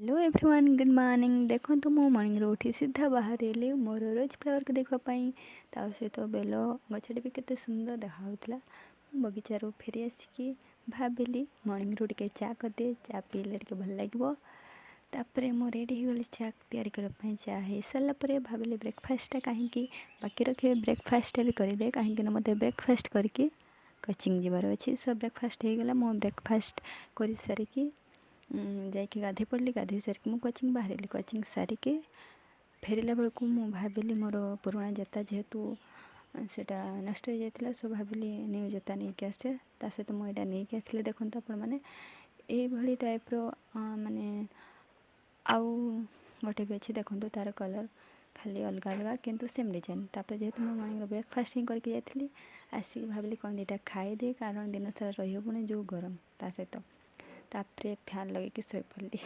Hello everyone, good morning. देखो तो मो मॉर्निंग उठी सीधा बाहर मोर रोज फ्लावर को देखापी सहित बेल गछटी भी केते सुंदर देखा बगीचार फेरी आसिकी भाविली मॉर्निंग रू टे चा करदे, चा पीले टे भल लगे। तापर मो रेडी हो गली चा तैयारी करने। चा हो सारापर भाविली ब्रेकफास्टा कहीं बाकी रखे, ब्रेकफास्ट भी करदे कहीं मत ब्रेकफास्ट करके कोचिंग जीवार अच्छी। सो ब्रेकफास्ट हो गला। मो ब्रेकफास्ट कर सारिकी जाकि गाधे पड़ी। गाधे सारिकी मुझे कोचिंग बाहर। कोचिंग सारिकी फेरला बेलू मु भाविली मोर पुराणा जोता जेहेतु सेटा नष्ट हो जाता, सो भाविली न्यू जोता नहीं कि आसे। ता सहित मुझे नहीं कि आसली। देखो आपण मैंने ये टाइप्र माने आउ गोटे भी अच्छी देखो तार कलर खाली अलग अलग किंतु सेम डिजाइन। तापर जेहेतु मैं मॉर्निंग ब्रेकफास्ट ही करके जाती आसिक भाविली कौन दीटा खाईदे कारण दिन सारा रही पुणी जो गरम ता सहित तापर फैन लगे शोई पड़ी।